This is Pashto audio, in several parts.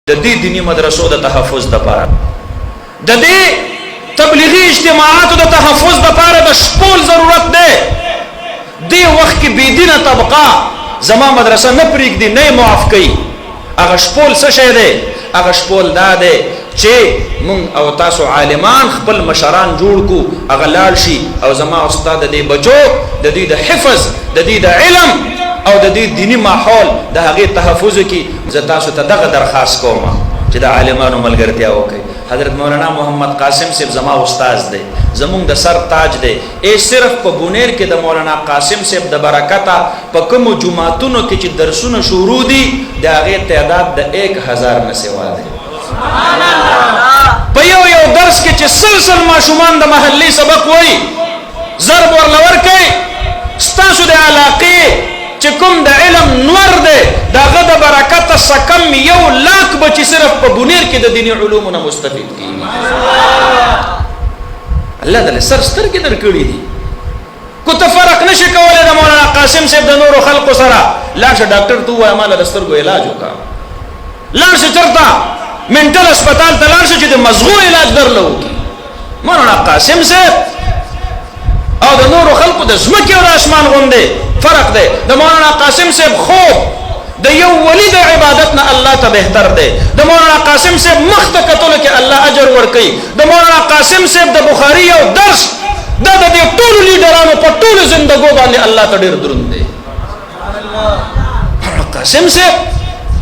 د دې دینی مدرسو د تحفظ لپاره د دې تبلیغي اجتماعاتو د تحفظ لپاره د شپول ضرورت دی. دې وخت کې بيدینه طبقه زما مدرسه نه پریږدي، نه معاف کوي. هغه شپول څه شی دی؟ هغه شپول دا دی چې مونږ او تاسو عالمان خپل مشران جوړ کو، هغه لاړ شي او زما استاد د دې بچو د دې د حفظ د دې د علم او د دې دینی ماحول د هغه تحفظ کی زه تاسو ته دغه درخواست کوم چې د عالمانو ملګرتیا وکړي. حضرت مولانا محمد قاسم صاحب زما استاد دی، زمونږ د سر تاج دی. صرف په بونیر کې د مولانا قاسم صاحب د برکته په کوم جمعتونو کې چې درسونه شروع دي د هغه تعداد د 1000 نه سوا دی. سبحان الله. په یو درس کې چې سلسله ماشومان د محلي سبق وایي ضرب ورلور کوي، ستاسو د علاقې چې کوم د علم نور دی داغه د برکت سکم 1,00,000 بچی صرف په بونیر کې د دینی علومونو مستفید کیږي. الله تعالی سر سترګې درکړي دي. کو ته فرق نشي کولای د مولانا قاسم صاحب د نورو خلقو سره. لاشه ډاکټر تو وای مال د سترګو علاج وکا، لاشه چرتا منټل هسپتال ته لاشه چې د مزغو علاج درلو کی. مولانا قاسم صاحب او د نورو خلقو د زمکه او د اسمان غوندې فرق دی. د مولانا قاسم صاحب خوب د یو ولی د عبادت نه الله ته بهتر دی. د مولانا قاسم صاحب مخ ته کتل کې الله اجر ورکړي. د مولانا قاسم صاحب د بخاری او درس د دې ټول لیډرانو په ټول زندګو باندې الله ته ډیر دروند دی. قاسم صاحب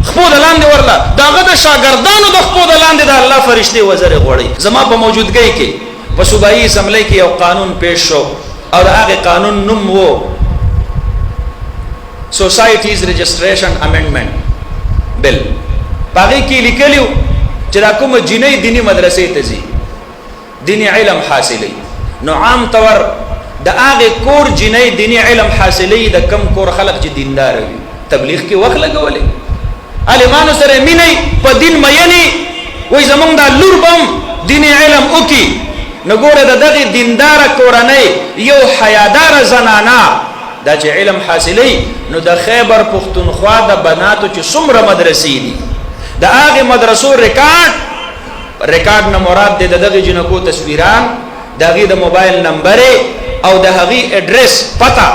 خپل لاندې ورلا داغه د شاګردانو د خپل لاندې د الله فرشتي وزر غوړي. زما په موجودګۍ کې په صوبایي اسمبلی کې یو قانون پیش شو او هغه قانون نوم وو Societies Registration Amendment Bill. باقي کې لیکلیو چې دا کوم جنې دینی مدرسې ته ځي دینی علم حاصلې، نو عام طور د هغه کور جنې دینی علم حاصلې د کم کور خلق چې دیندار وي تبلیغ کې وخت لګولې عالمانو سره مینې په دین مېنې وای زمونږ د لور بم دینی علم وکي. نو ګوره دغه دیندار کورنۍ یو حیادار زنانا دا چې علم حاصلې، نو د خیبر پختونخوا د بناتو چې څومره مدرسې دي د هغه مدرسو ریکارډ نه مراد دی دغه جنکو تصویران، دغه د موبایل نمبر او د هغه اډرس پتا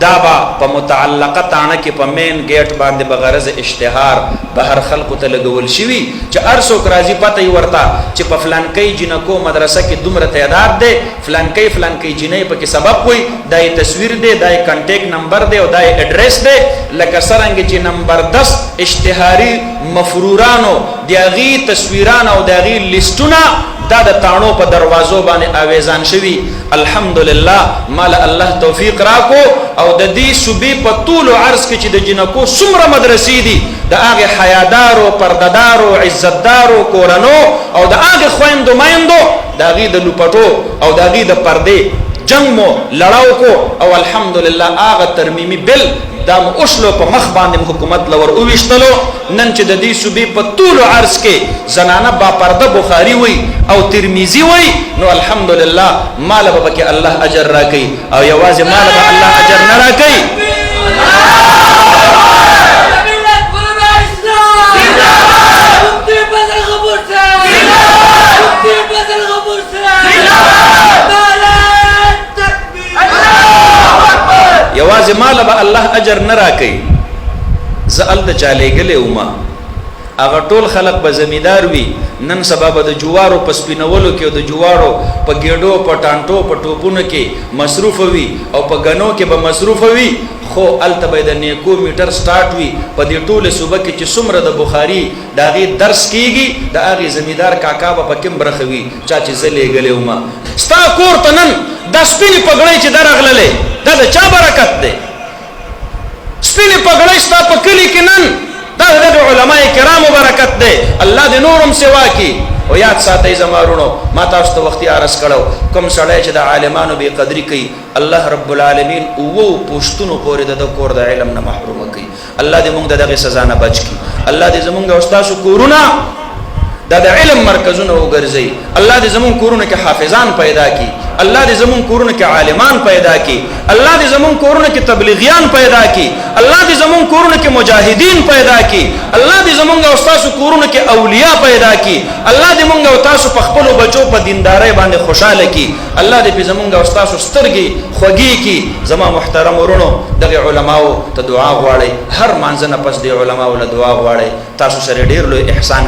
دا با په متعلقه تانه کې په مین گیټ باندې بغرض اشتهار بهر خلکو ته لګول شوی چې ارسو کرازي پته یې ورته چې په فلانکې جنکو مدرسه کې دومره تعداد دی، فلانکې جنې په کې سبب وي، دای تصویر دی، دای کانټیکټ نمبر دی او دای اډرس دی. لکه څنګه چې نمبر 10 اشتهاري مفرورانو دغه تصویران او دغه لیستونه دا د تانو په دروازو باندې اویزان شوی. الحمدلله مال الله توفیق راکو او د دې صوبې په طول او عرض کې چې د جنکو څومره مدرسې دي د هغه حیادارو پردهدارو عزتدارو کورنو او د هغه خويندو مایندو د هغه د لوپټو او د هغه د پردې جنگ مو لړاو کو او الحمدلله هغه ترمیمی بل دا اوشلو په مخ باندې حکومت لور او وشتلو. نن چې د دې صوبې په طول او عرض کې زنانه با پرده بخاری وي او ترمذی وي، نو الحمدلله مال به کې الله اجر راکړي او یوازې مال به الله اجر نه راکړي. یوازې مال به الله اجر نه راکړي. زال د چاله غلې وما هغه ټول خلق به زمیدار وي. نن سبا به د جوارو په سپینولو کې او د جوارو په ګېډو په ټانټو په ټوپونو کې مصروف وي او په غنو کې به مصروف وي، خو التبه د نیکو میټر سٹارټ وي په دې ټوله صوبه کې چې څومره د بخاری داغي درس کیږي د هغه زمیدار کاکا به پکم برخوي چا چې زلې غلې وما. ستا کور ته نن د سپینې پګړې چې درغللې دا د چا برکت دی؟ سپینې پګړې ستا په کلی کې نن دا د علماء کرامو برکت دی. الله دې نورم سوا کی. او یاد ساتئ زمارونو ما تاسو ته وختي عرض کړو کوم سړی چې د عالمانو بے قدری کوي الله رب العالمین او پښتونو پورې د کور د علم نه محروم کوي. الله دې موږ دغه سزا نه بچ کی. الله دې زموږ او تاسو کورونه دا د علم مرکزونه وګرځي. الله دې زمون کورونه کې حافظان پیدا کړي، الله دې زمون کورونه کې عالمان پیدا کړي، الله دې زمون کورونه کې تبلیغیان پیدا کړي، الله دې زمون کورونه کې مجاهدین پیدا کړي، الله دې زمونږ او تاسو کورونه کې اولیاء پیدا کړي، الله دې مونږ او تاسو په خپل بچو په دیندارۍ باندې خوشاله کړي، الله دې په زمونږ او تاسو سترګې خوږی کړي. زما محترم ورونو، دغه علماو ته دعا غواړي، هر مانځنه پس دې علماو له دعا غواړي. تاسو سره ډیر لوی احسان